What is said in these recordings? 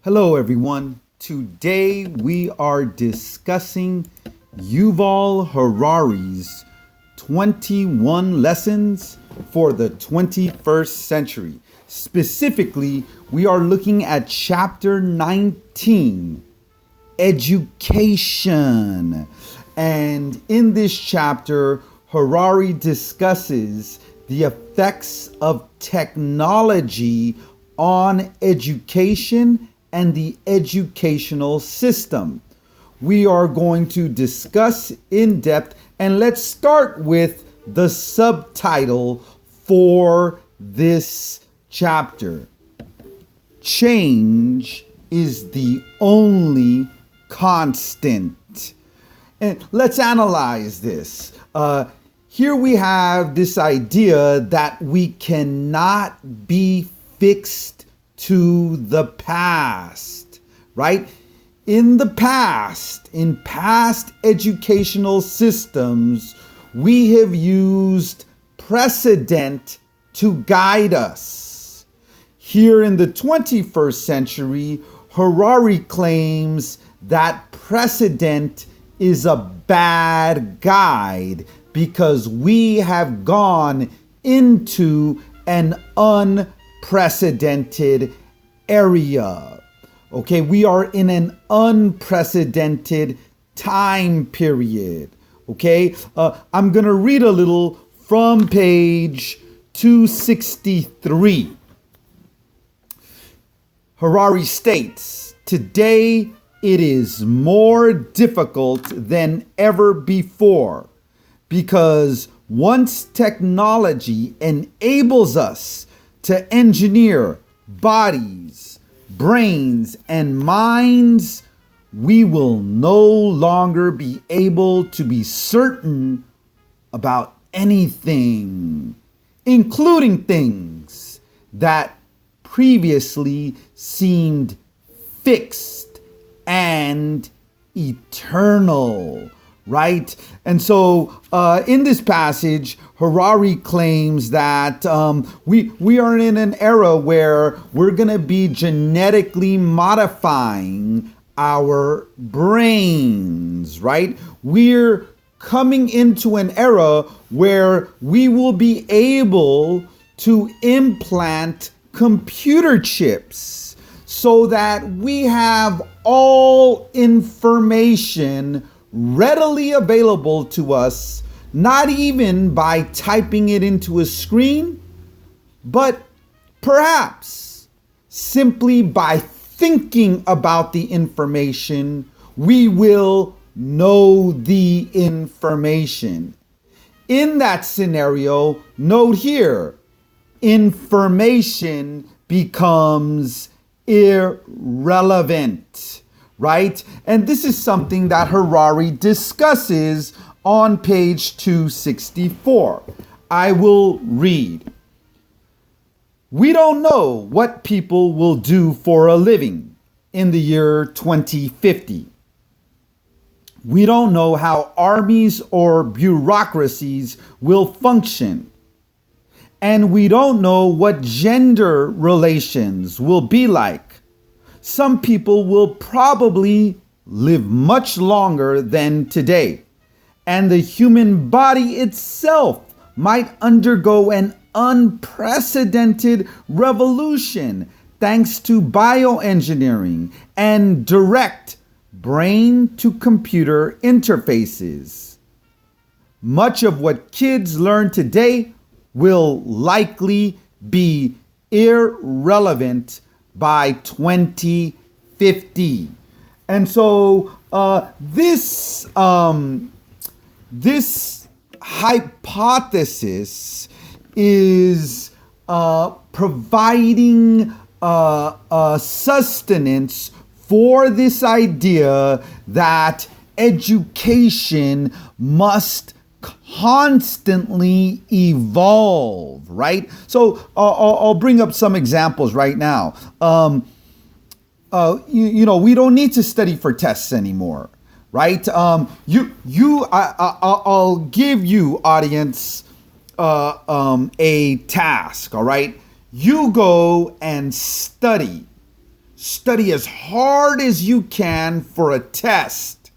Hello, everyone. Today we are discussing Yuval Harari's 21 Lessons for the 21st Century. Specifically, we are looking at chapter 19, Education. And in this chapter, Harari discusses the effects of technology on education and the educational system. We are going to discuss in depth, and let's start with the subtitle for this chapter. Change is the only constant. And let's analyze this. Here we have this idea that we cannot be fixed to the past, right? In the past, in past educational systems, we have used precedent to guide us. Here in the 21st century, Harari claims that precedent is a bad guide because we have gone into an unprecedented area. Okay, we are in an unprecedented time period. Okay, I'm going to read a little from page 263. Harari states, "Today it is more difficult than ever before because once technology enables us to engineer bodies, brains, and minds, we will no longer be able to be certain about anything, including things that previously seemed fixed and eternal." Right? And so in this passage, Harari claims that we are in an era where we're going to be genetically modifying our brains, right? We're coming into an era where we will be able to implant computer chips so that we have all information readily available to us, not even by typing it into a screen, but perhaps simply by thinking about the information, we will know the information. In that scenario, note here, information becomes irrelevant. Right? And this is something that Harari discusses on page 264. I will read. "We don't know what people will do for a living in the year 2050. We don't know how armies or bureaucracies will function. And we don't know what gender relations will be like. Some people will probably live much longer than today, and the human body itself might undergo an unprecedented revolution thanks to bioengineering and direct brain-to-computer interfaces. Much of what kids learn today will likely be irrelevant by 2050. And so this hypothesis is providing sustenance for this idea that education must constantly evolve, right? So I'll bring up some examples right now. We don't need to study for tests anymore, right? I'll give you, audience, a task. All right, you go and study study as hard as you can for a test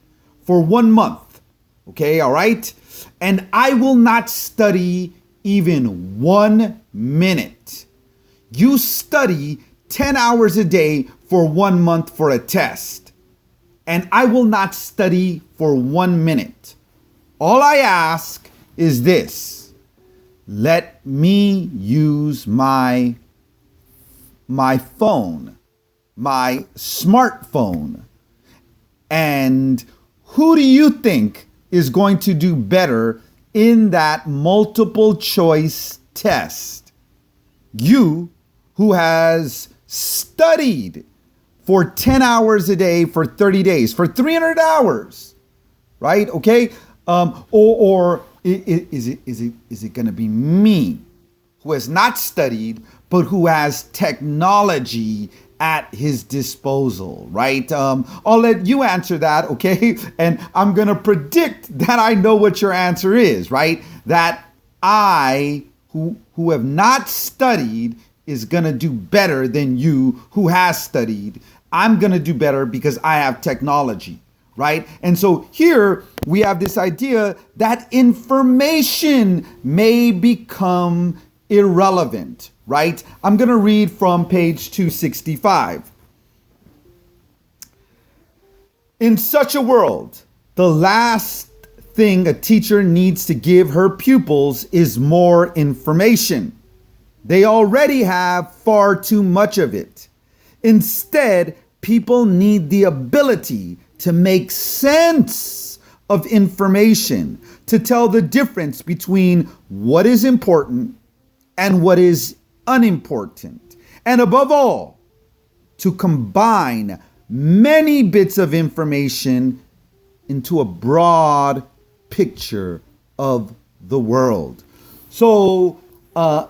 for 1 month. Okay, all right? And I will not study even 1 minute. You study 10 hours a day for 1 month for a test, and I will not study for 1 minute. All I ask is this: let me use my phone, my smartphone. And who do you think is going to do better in that multiple choice test? You, who has studied for 10 hours a day for 30 days, for 300 hours, right? Okay. Or is it going to be me, who has not studied, but who has technology at his disposal, right? I'll let you answer that, okay? And I'm going to predict that I know what your answer is, right? That I, who have not studied, is going to do better than you who has studied. I'm going to do better because I have technology, right? And so here we have this idea that information may become irrelevant, right? I'm going to read from page 265. In such a world, the last thing a teacher needs to give her pupils is more information. They already have far too much of it. Instead, people need the ability to make sense of information, to tell the difference between what is important and what is unimportant. And above all, to combine many bits of information into a broad picture of the world. So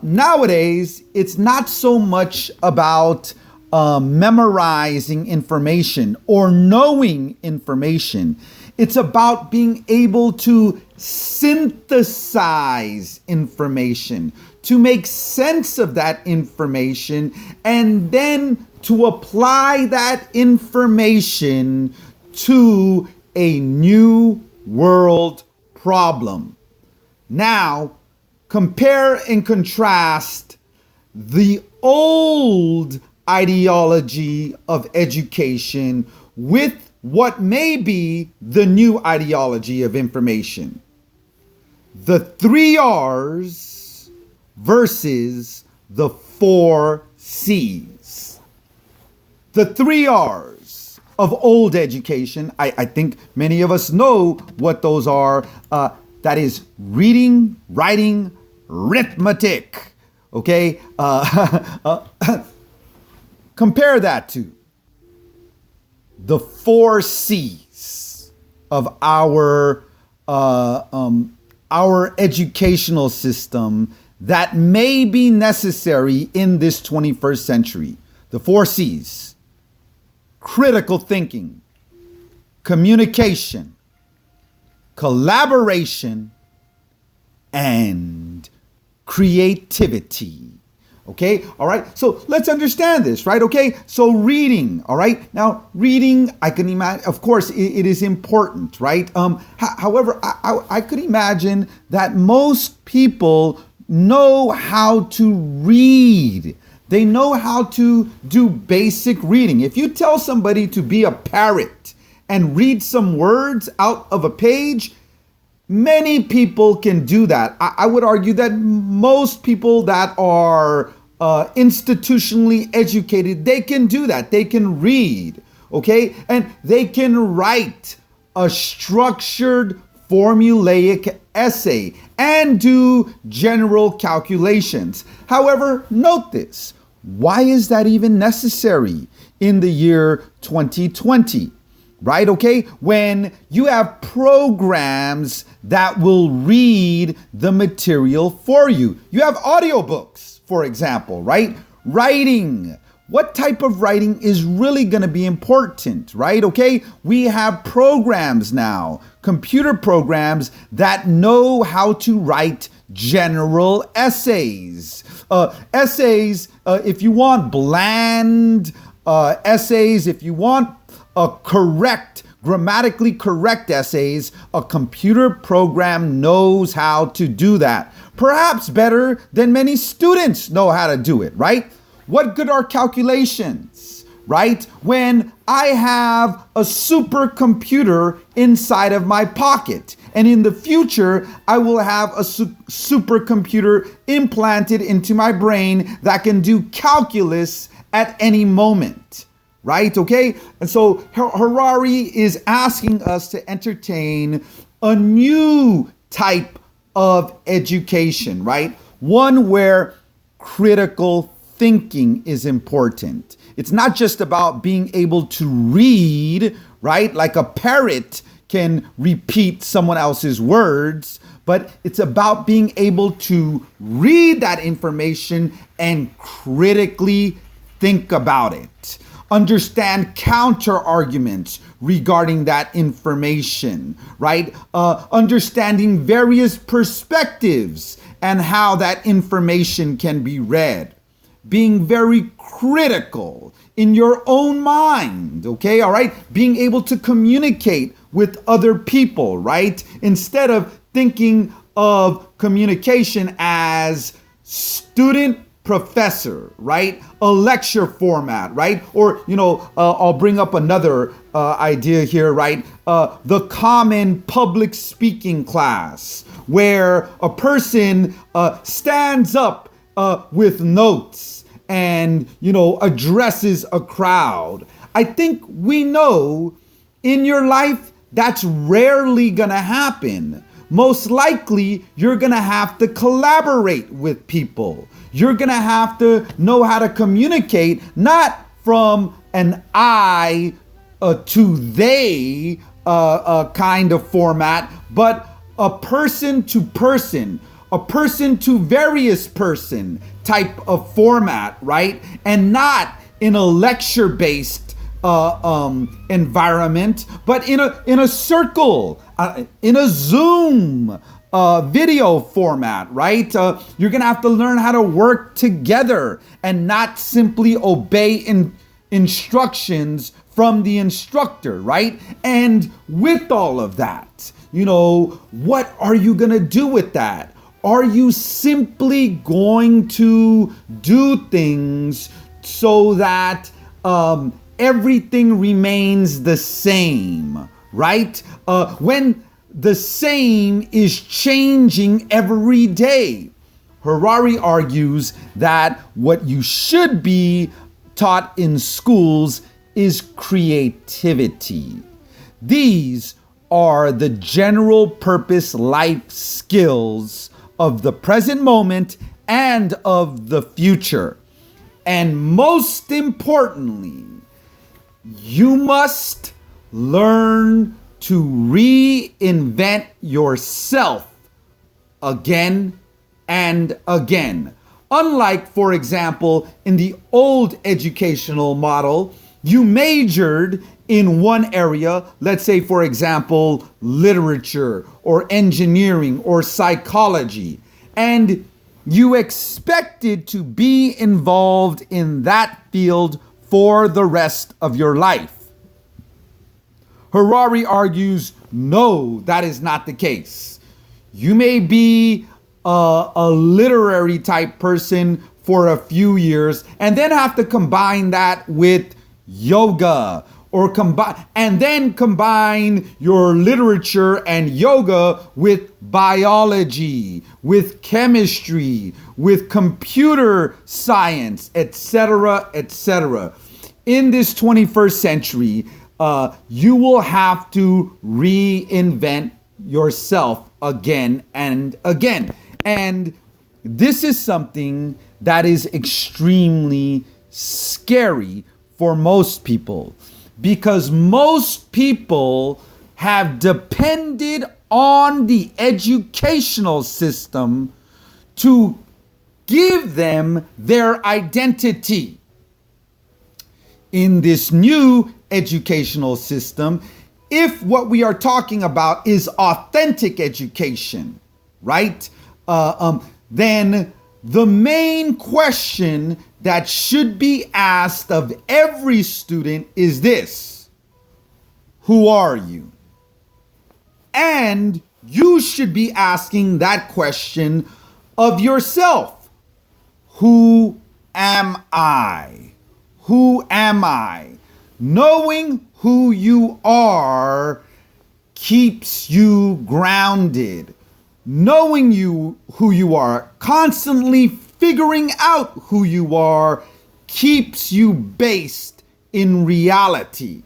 nowadays, it's not so much about memorizing information or knowing information. It's about being able to synthesize information, to make sense of that information, and then to apply that information to a new world problem. Now, compare and contrast the old ideology of education with what may be the new ideology of information. The 3 R's versus the 4 C's. The 3 R's of old education, I think many of us know what those are. That is reading, writing, rithmetic. Okay? Compare that to the 4 C's of our educational system that may be necessary in this 21st century. The 4 C's: critical thinking, communication, collaboration, and creativity. Okay, all right, so let's understand this, right? Okay, so reading, all right? Now, reading, I can imagine, of course, it is important, right? However, I could imagine that most people know how to read. They know how to do basic reading. If you tell somebody to be a parrot and read some words out of a page, many people can do that. I would argue that most people that are institutionally educated, they can do that. They can read, okay? And they can write a structured, formulaic essay and do general calculations. However, note this. Why is that even necessary in the year 2020? Right? Okay. When you have programs that will read the material for you. You have audiobooks, for example, right? Writing. What type of writing is really going to be important, right? Okay. We have programs now, computer programs that know how to write general essays. Essays, if you want bland, essays, if you want grammatically correct essays, a computer program knows how to do that. Perhaps better than many students know how to do it, right? What good are calculations, right? When I have a supercomputer inside of my pocket. And in the future, I will have a supercomputer implanted into my brain that can do calculus at any moment, right? Okay? And so Harari is asking us to entertain a new type of education, right? One where critical thinking is important. It's not just about being able to read, right? Like a parrot can repeat someone else's words, but it's about being able to read that information and critically think about it. Understand counter arguments regarding that information, right? Understanding various perspectives and how that information can be read. Being very critical in your own mind, okay? All right? Being able to communicate with other people, right? Instead of thinking of communication as student professor, right? A lecture format, right? Or, I'll bring up another idea here, right? The common public speaking class where a person stands up with notes and, addresses a crowd. I think we know in your life that's rarely gonna happen. Most likely, you're gonna have to collaborate with people. You're gonna have to know how to communicate, not from an I to they kind of format, but a person to various person type of format, right? And not in a lecture-based environment, but in a circle, in a Zoom video format, right? You're gonna have to learn how to work together and not simply obey instructions from the instructor, right? And with all of that, what are you gonna do with that? Are you simply going to do things so that everything remains the same, right? When the same is changing every day. Harari argues that what you should be taught in schools is creativity. These are the general purpose life skills of the present moment and of the future. And most importantly, you must learn to reinvent yourself again and again. Unlike, for example, in the old educational model, you majored in one area, let's say, for example, literature or engineering or psychology, and you expected to be involved in that field for the rest of your life. Harari argues, no, that is not the case. You may be a literary type person for a few years and then have to combine that with yoga or combine your literature and yoga with biology, with chemistry, with computer science, etc., etc. In this 21st century, you will have to reinvent yourself again and again. And this is something that is extremely scary for most people, because most people have depended on the educational system to give them their identity. In this new educational system, if what we are talking about is authentic education, right? Then the main question that should be asked of every student is this: who are you? And you should be asking that question of yourself. Who am I? Who am I? Knowing who you are keeps you grounded. Knowing who you are, constantly figuring out who you are, keeps you based in reality,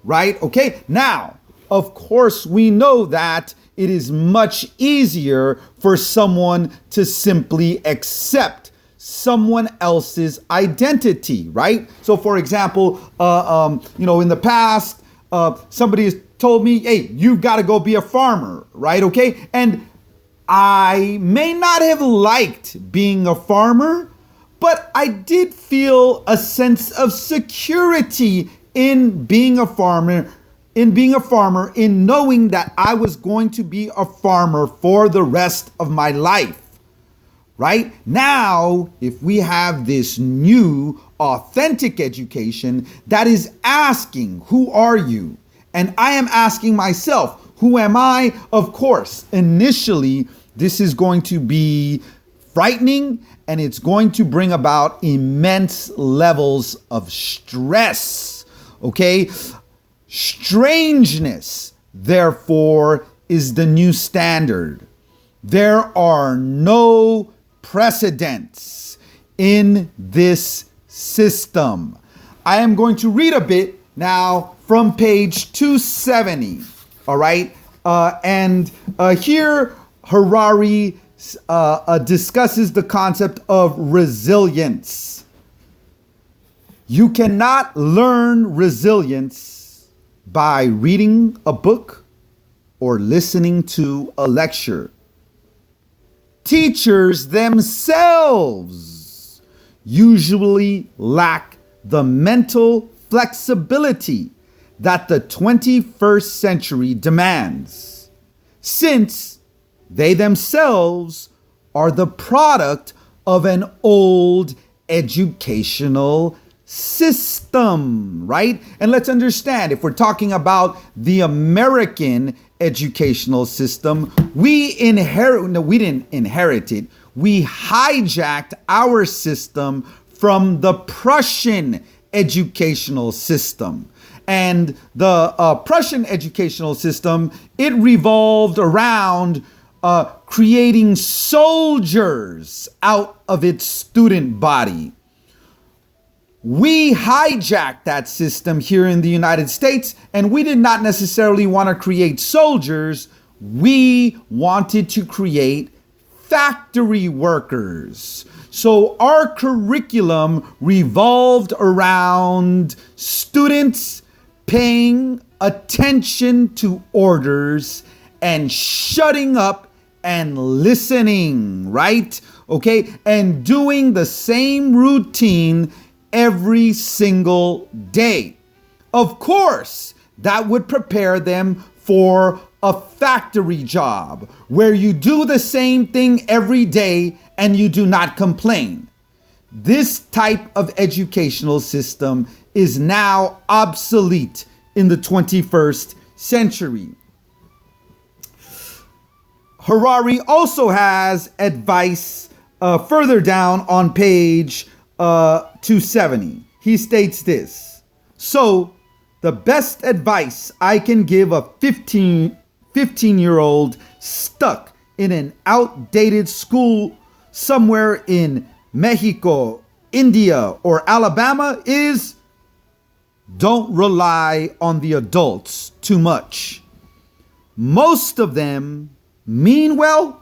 right? Okay, now, of course, we know that it is much easier for someone to simply accept someone else's identity, right? So, for example, in the past, somebody has told me, hey, you've got to go be a farmer, right? Okay, and I may not have liked being a farmer, but I did feel a sense of security in being a farmer, in knowing that I was going to be a farmer for the rest of my life. Right? Now, if we have this new authentic education that is asking, who are you? And I am asking myself, who am I? Of course, initially, this is going to be frightening, and it's going to bring about immense levels of stress. Okay? Strangeness, therefore, is the new standard. There are no precedents in this system. I am going to read a bit now from page 270. All right. And here Harari discusses the concept of resilience. You cannot learn resilience by reading a book or listening to a lecture. Teachers themselves usually lack the mental flexibility that the 21st century demands, since they themselves are the product of an old educational system, right? And let's understand, if we're talking about the American educational system, we didn't inherit it. We hijacked our system from the Prussian educational system. And the Prussian educational system, it revolved around creating soldiers out of its student body. We hijacked that system here in the United States, and we did not necessarily want to create soldiers. We wanted to create factory workers. So our curriculum revolved around students paying attention to orders and shutting up and listening, right? Okay, and doing the same routine every single day. Of course, that would prepare them for a factory job where you do the same thing every day and you do not complain. This type of educational system is now obsolete in the 21st century. Harari also has advice further down on page 270. He states this: so the best advice I can give a 15-year-old stuck in an outdated school somewhere in Mexico, India, or Alabama is don't rely on the adults too much. Most of them mean well,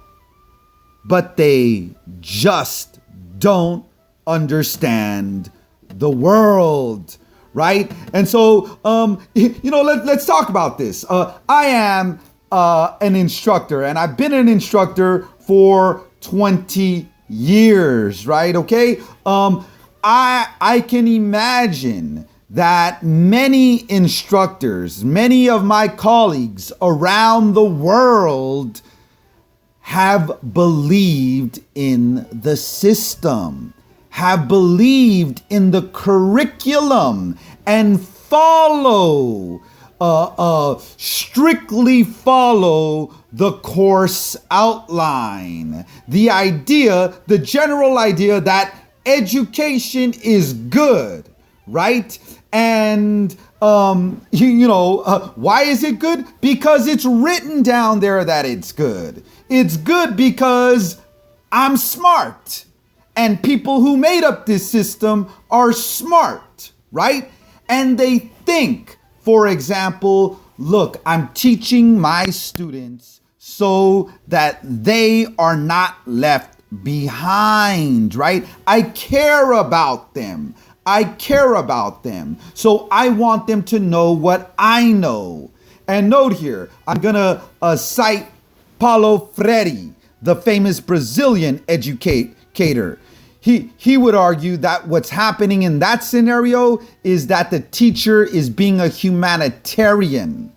but they just don't understand the world, right? And so, let's talk about this. I am an instructor, and I've been an instructor for 20 years, right? Okay. I can imagine that many instructors, many of my colleagues around the world have believed in the system, have believed in the curriculum and strictly follow the course outline. The general idea that education is good, right? And why is it good? Because it's written down there that it's good. It's good because I'm smart, and people who made up this system are smart, right? And they think, for example, look, I'm teaching my students so that they are not left behind, right? I care about them. So I want them to know what I know. And note here, I'm going to cite Paulo Freire, the famous Brazilian educator. He would argue that what's happening in that scenario is that the teacher is being a humanitarian,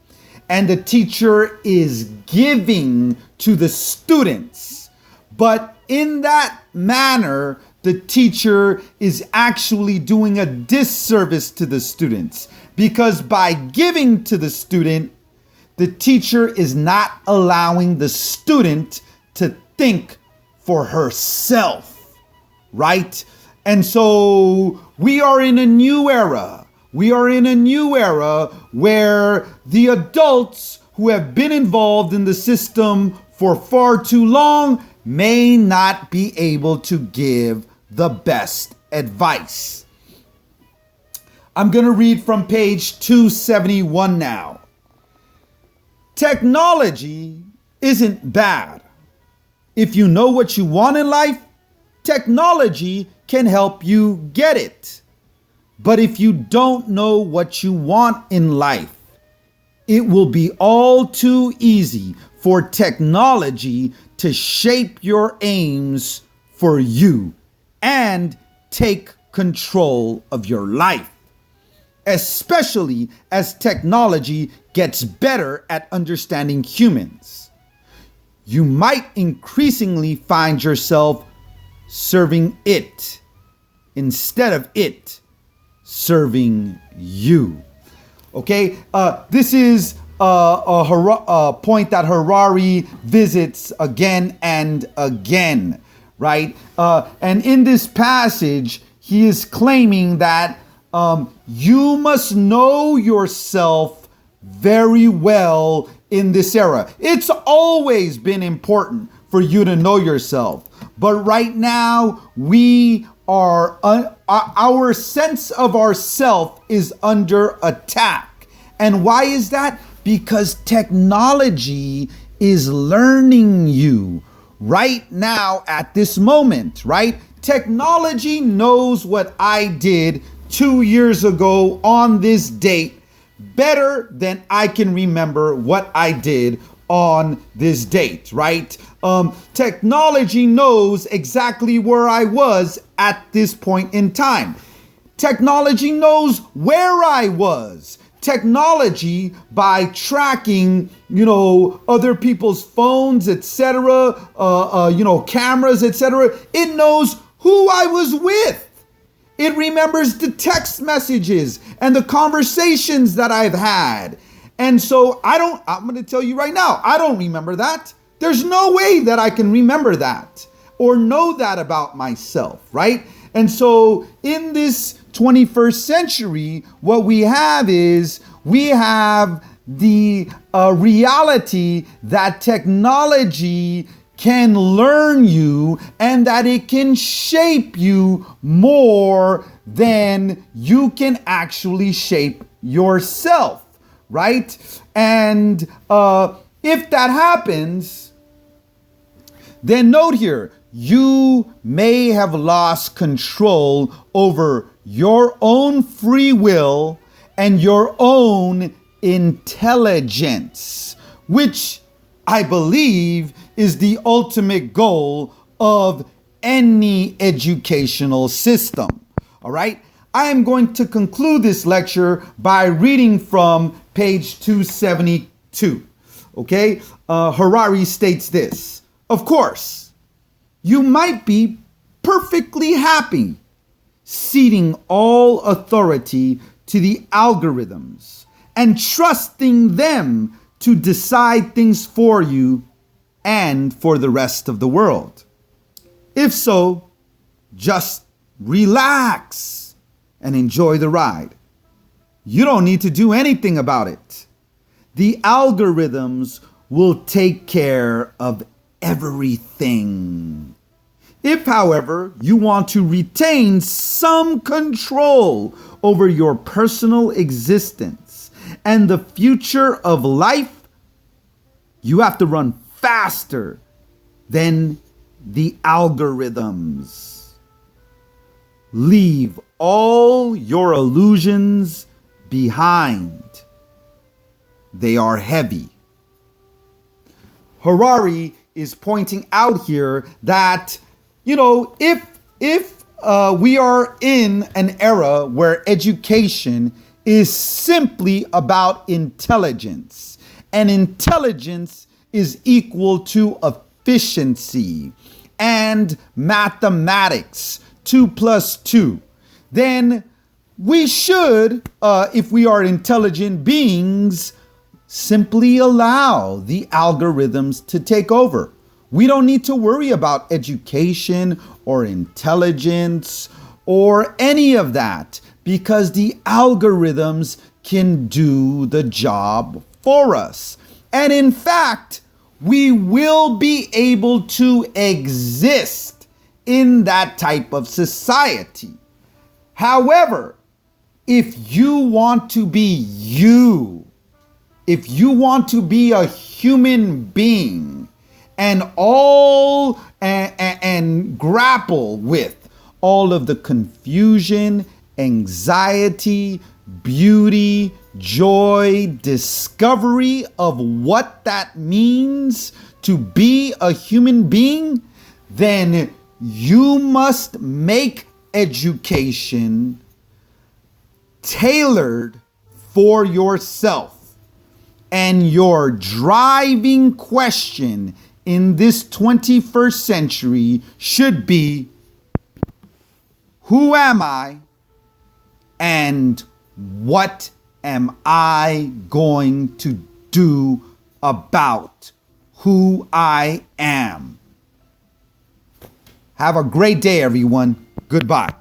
and the teacher is giving to the students. But in that manner, the teacher is actually doing a disservice to the students, because by giving to the student, the teacher is not allowing the student to think for herself. Right? And so we are in a new era. Where the adults who have been involved in the system for far too long may not be able to give the best advice. I'm going to read from page 271 now. Technology isn't bad. If you know what you want in life, technology can help you get it. But if you don't know what you want in life, it will be all too easy for technology to shape your aims for you and take control of your life, especially as technology gets better at understanding humans. You might increasingly find yourself serving it instead of it serving you. Okay, this is a point that Harari visits again and again, right? And in this passage, he is claiming that you must know yourself very well in this era. It's always been important for you to know yourself. But right now, our sense of ourself is under attack. And why is that? Because technology is learning you right now at this moment, right? Technology knows what I did 2 years ago on this date better than I can remember what I did on this date, right? Technology knows exactly where I was at this point in time. Technology knows where I was. Technology, by tracking, other people's phones, etc., cameras, etc., it knows who I was with. It remembers the text messages and the conversations that I've had. And so I'm going to tell you right now, I don't remember that. There's no way that I can remember that or know that about myself, right? And so in this 21st century, what we have is the reality that technology can learn you and that it can shape you more than you can actually shape yourself, right? And if that happens, then note here, you may have lost control over your own free will and your own intelligence, which I believe is the ultimate goal of any educational system. All right. I am going to conclude this lecture by reading from page 272. Okay. Harari states this. Of course, you might be perfectly happy ceding all authority to the algorithms and trusting them to decide things for you and for the rest of the world? If so, just relax and enjoy the ride. You don't need to do anything about it. The algorithms will take care of everything. If, however, you want to retain some control over your personal existence and the future of life, you have to run faster than the algorithms. Leave all your illusions behind. They are heavy. Harari is pointing out here that, if we are in an era where education is simply about intelligence, and intelligence is equal to efficiency and mathematics, 2 plus 2, then we should, if we are intelligent beings, simply allow the algorithms to take over. We don't need to worry about education or intelligence or any of that, because the algorithms can do the job for us. And in fact, we will be able to exist in that type of society. However, if you want to be you, if you want to be a human being and grapple with all of the confusion, anxiety, beauty, joy, discovery of what that means to be a human being, then you must make education tailored for yourself. And your driving question in this 21st century should be, who am I and what am I going to do about who I am? Have a great day, everyone. Goodbye.